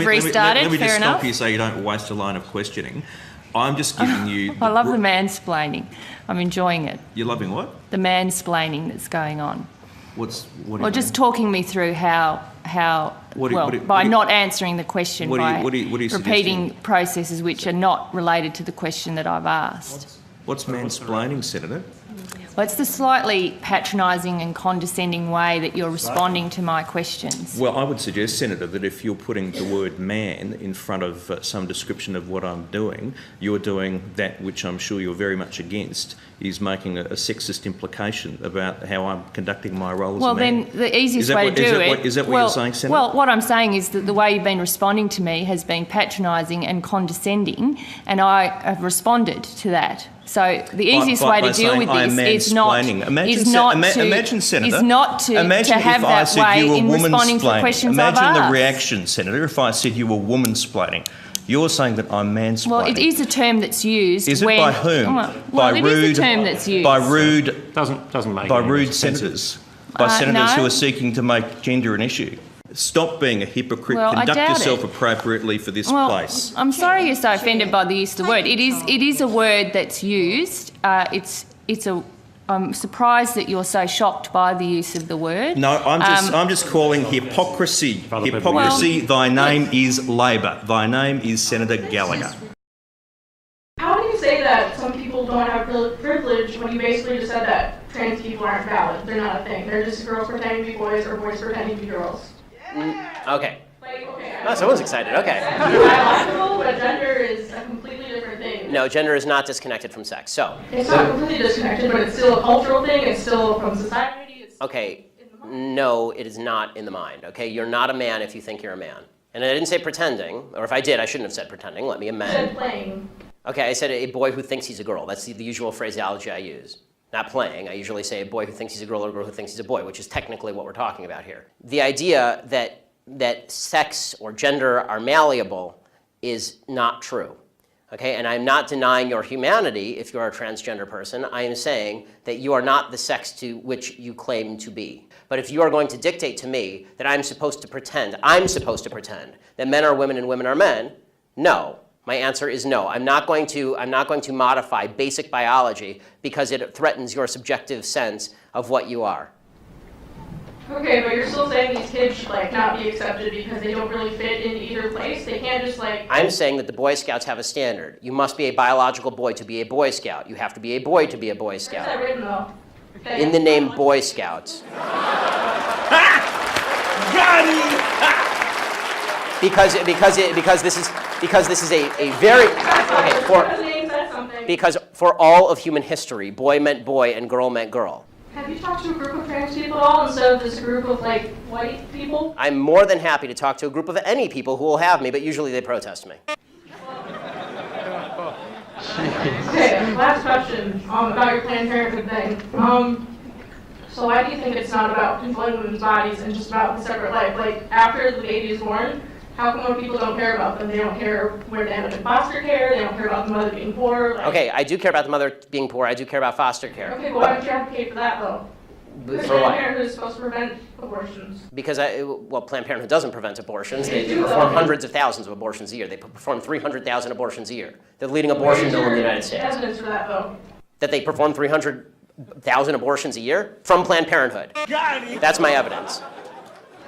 you've restarted. Let me just Fair enough. stop you so you don't waste a line of questioning. I'm just giving you... I love the mansplaining. I'm enjoying it. You're loving what? The mansplaining that's going on. What do you Well, just mean? talking me through by not answering the question, by repeating processes which are not related to the question that I've asked. What's mansplaining, Senator? Well, it's the slightly patronising and condescending way that you're responding to my questions. Well, I would suggest, Senator, that if you're putting the word man in front of some description of what I'm doing, you're doing that which I'm sure you're very much against, is making a sexist implication about how I'm conducting my role as a man. Well, then the easiest way to do it... Is that what you're saying, Senator? Well, what I'm saying is that the way you've been responding to me has been patronising and condescending, and I have responded to that. So the easiest way to deal with this is not to have that way in responding to the questions I've asked. Imagine the reaction, Senator, if I said you were womansplaining. You're saying that I'm mansplaining. Well, it is a term that's used. Is it by whom? Well, it is a term that's used. By rude... Doesn't make by rude senators. By senators no. who are seeking to make gender an issue. Stop being a hypocrite. Well, Conduct yourself appropriately for this place. I'm sorry you're so offended by the use of the word. It is a word that's used. I'm surprised that you're so shocked by the use of the word. No, I'm just calling hypocrisy. Hypocrisy. Thy name is Labor. Thy name is Senator Gallagher. How do you say that some people don't have privilege when you basically just said that trans people aren't valid? They're not a thing. They're just girls pretending to be boys or boys pretending to be girls. Okay. Oh, someone's excited. Okay. Biological, but gender is a completely different thing. No, gender is not disconnected from sex. So. It's not completely disconnected, but it's still a cultural thing. It's still from society. It's okay. No, it is not in the mind. Okay, you're not a man if you think you're a man. And I didn't say pretending, or if I did, I shouldn't have said pretending. Let me amend. You said playing. Okay, I said a boy who thinks he's a girl. That's the usual phraseology I use. Not playing. I usually say a boy who thinks he's a girl or a girl who thinks he's a boy, which is technically what we're talking about here. The idea that sex or gender are malleable is not true. Okay, and I'm not denying your humanity if you're a transgender person. I am saying that you are not the sex to which you claim to be. But if you are going to dictate to me that I'm supposed to pretend that men are women and women are men, no. My answer is no. I'm not going to modify basic biology because it threatens your subjective sense of what you are. Okay, but you're still saying these kids should not be accepted because they don't really fit in either place? They can't just I'm saying that the Boy Scouts have a standard. You must be a biological boy to be a Boy Scout. You have to be a boy to be a Boy Scout. Where's that written though? Okay. In the name Boy Scouts. Because this is a very because for all of human history, boy meant boy and girl meant girl. Have you talked to a group of trans people at all instead of this group of white people? I'm more than happy to talk to a group of any people who will have me, but usually they protest me. Okay, last question about your Planned Parenthood thing. So why do you think it's not about controlling women's bodies and just about the separate life? After the baby is born, how come when people don't care about them? They don't care where they end up in foster care, they don't care about the mother being poor? Okay, I do care about the mother being poor, I do care about foster care. Okay, but why don't you advocate for that though? Because for what? Planned Parenthood is supposed to prevent abortions. Because, Planned Parenthood doesn't prevent abortions. They perform hundreds of thousands of abortions a year. They perform 300,000 abortions a year. They're the leading abortion bill in the United States. Evidence for that though? That they perform 300,000 abortions a year from Planned Parenthood. That's my evidence.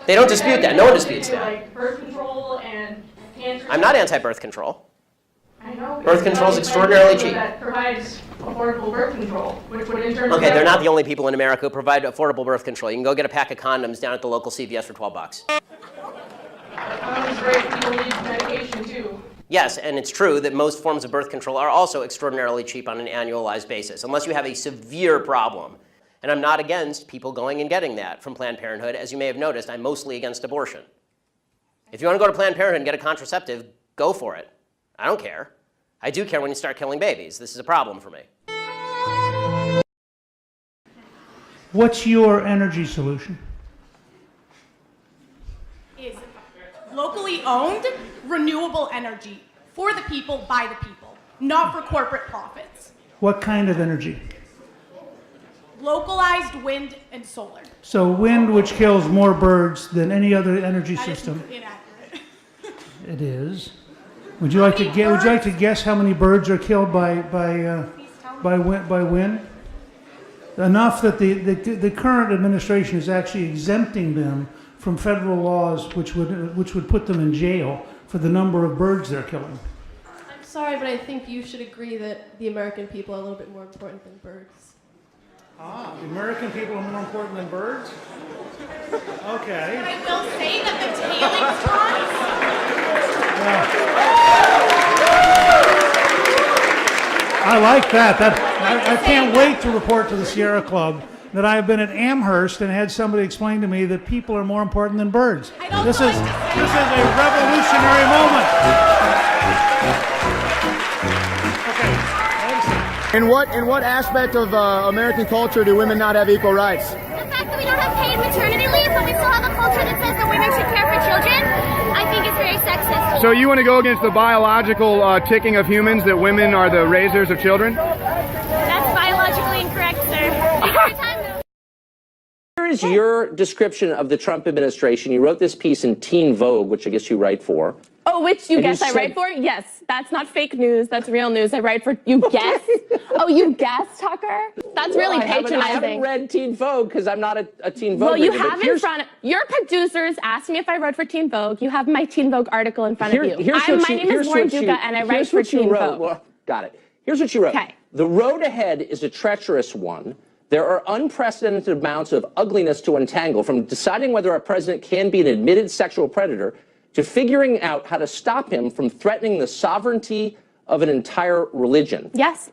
They don't dispute that. No one disputes that. Birth control and cancer. I'm not anti-birth control. I know. Birth control is extraordinarily cheap. That provides affordable birth control, which would in turn. Okay, they're not the only people in America who provide affordable birth control. You can go get a pack of condoms down at the local CVS for $12. Condoms great. People need medication too. Yes, and it's true that most forms of birth control are also extraordinarily cheap on an annualized basis, unless you have a severe problem. And I'm not against people going and getting that from Planned Parenthood. As you may have noticed, I'm mostly against abortion. If you want to go to Planned Parenthood and get a contraceptive, go for it. I don't care. I do care when you start killing babies. This is a problem for me. What's your energy solution? Is locally owned, renewable energy for the people, by the people, not for corporate profits. What kind of energy? Localized wind and solar. So wind, which kills more birds than any other energy system. That is inaccurate. It is. Would you like to guess how many birds are killed by wind? Enough that the current administration is actually exempting them from federal laws, which would put them in jail for the number of birds they're killing. I'm sorry, but I think you should agree that the American people are a little bit more important than birds. Ah, the American people are more important than birds? Okay. I will say that the tailings ponds. I like that. I can't wait to report to the Sierra Club that I have been at Amherst and had somebody explain to me that people are more important than birds. This is a revolutionary moment. In what aspect of American culture do women not have equal rights? The fact that we don't have paid maternity leave, but we still have a culture that says that women should care for children, I think it's very sexist. So you want to go against the biological ticking of humans that women are the raisers of children? That's biologically incorrect, sir. Every time though. Here is your description of the Trump administration. You wrote this piece in Teen Vogue, which I guess you write for. Oh, which you guess I write for? Yes, that's not fake news. That's real news. I write for you guess. Oh, you guess, Tucker? That's really patronizing. I haven't read Teen Vogue because I'm not a Teen Vogue. Well, you have in front of your producers asked me if I wrote for Teen Vogue. You have my Teen Vogue article in front of you. My name is Lauren Duca, and I write for Teen Vogue. Well, got it. Here's what you wrote. Okay. The road ahead is a treacherous one. There are unprecedented amounts of ugliness to untangle, from deciding whether a president can be an admitted sexual predator to figuring out how to stop him from threatening the sovereignty of an entire religion. Yes.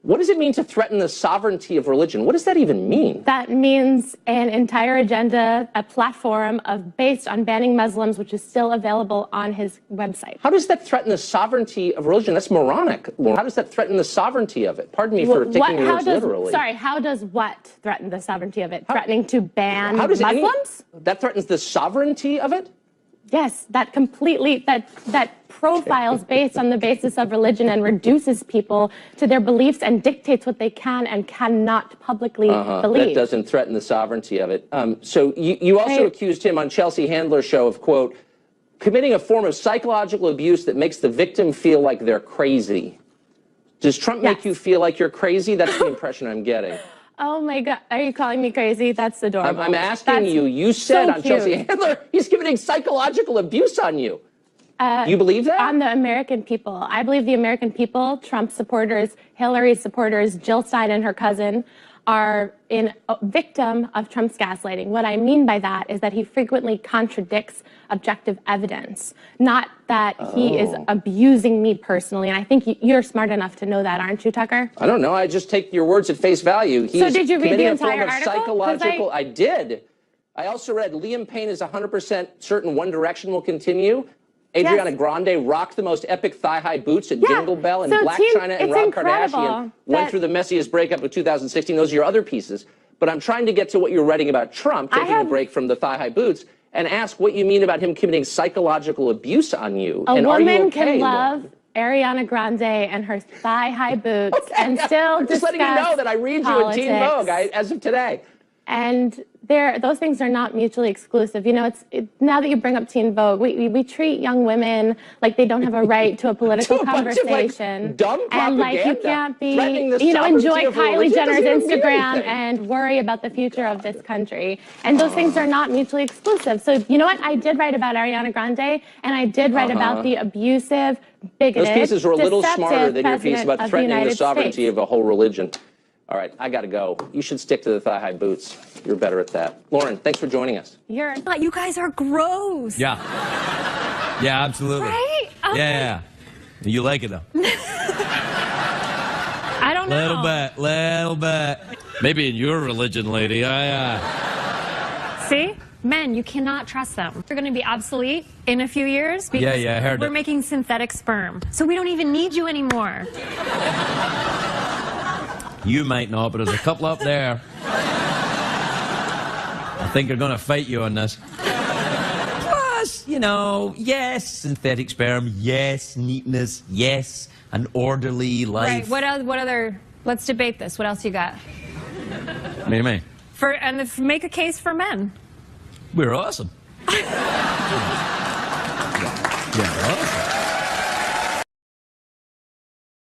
What does it mean to threaten the sovereignty of religion? What does that even mean? That means an entire agenda, a platform based on banning Muslims, which is still available on his website. How does that threaten the sovereignty of religion? That's moronic. How does that threaten the sovereignty of it? Pardon me for taking the words literally. Sorry, how does what threaten the sovereignty of it? Threatening to ban Muslims? That threatens the sovereignty of it? Yes, that completely, that profiles based on the basis of religion and reduces people to their beliefs and dictates what they can and cannot publicly believe. That doesn't threaten the sovereignty of it. So you also accused him on Chelsea Handler's show of, quote, committing a form of psychological abuse that makes the victim feel like they're crazy. Does Trump make you feel like you're crazy? That's the impression I'm getting. Oh my God, are you calling me crazy? That's adorable. I'm asking you, you said so on Chelsea Handler, he's committing psychological abuse on you. You believe that? On the American people. I believe the American people, Trump supporters, Hillary supporters, Jill Stein and her cousin, are a victim of Trump's gaslighting. What I mean by that is that he frequently contradicts objective evidence, not that he is abusing me personally. And I think you're smart enough to know that, aren't you, Tucker? I don't know. I just take your words at face value. So did you read the entire article? I did. I also read Liam Payne is 100% certain One Direction will continue. Adriana Grande rocked the most epic thigh-high boots at Jingle Bell, and Black China and Rob Kardashian went through the messiest breakup of 2016. Those are your other pieces. But I'm trying to get to what you're writing about Trump, taking a break from the thigh-high boots, and ask what you mean about him committing psychological abuse on you. A woman can love Ariana Grande and her thigh-high boots and still just letting you know that I read you in Teen Vogue as of today. And those things are not mutually exclusive. You know, now that you bring up Teen Vogue, we treat young women like they don't have a right to a political conversation. Dumb and like you can't be, enjoy Kylie Jenner's Instagram and worry about the future of this country. And those things are not mutually exclusive. So you know what? I did write about Ariana Grande, and I did write about the abusive, bigoted, those pieces were a little smarter than your piece President about of threatening the United sovereignty States. of a whole religion. All right, I got to go. You should stick to the thigh-high boots. You're better at that. Lauren, thanks for joining us. You guys are gross. Yeah. Yeah, absolutely. Right? Okay. Yeah. You like it, though. I don't know. Little bit. Maybe in your religion, lady. See? Men, you cannot trust them. They're going to be obsolete in a few years because I heard we're making synthetic sperm. So we don't even need you anymore. You might not, but there's a couple up there. I think they're going to fight you on this. Plus, yes, synthetic sperm, yes, neatness, yes, an orderly life. Right, what other, let's debate this. What else you got? What do you mean? Make a case for men. We're awesome. Yeah. Oh.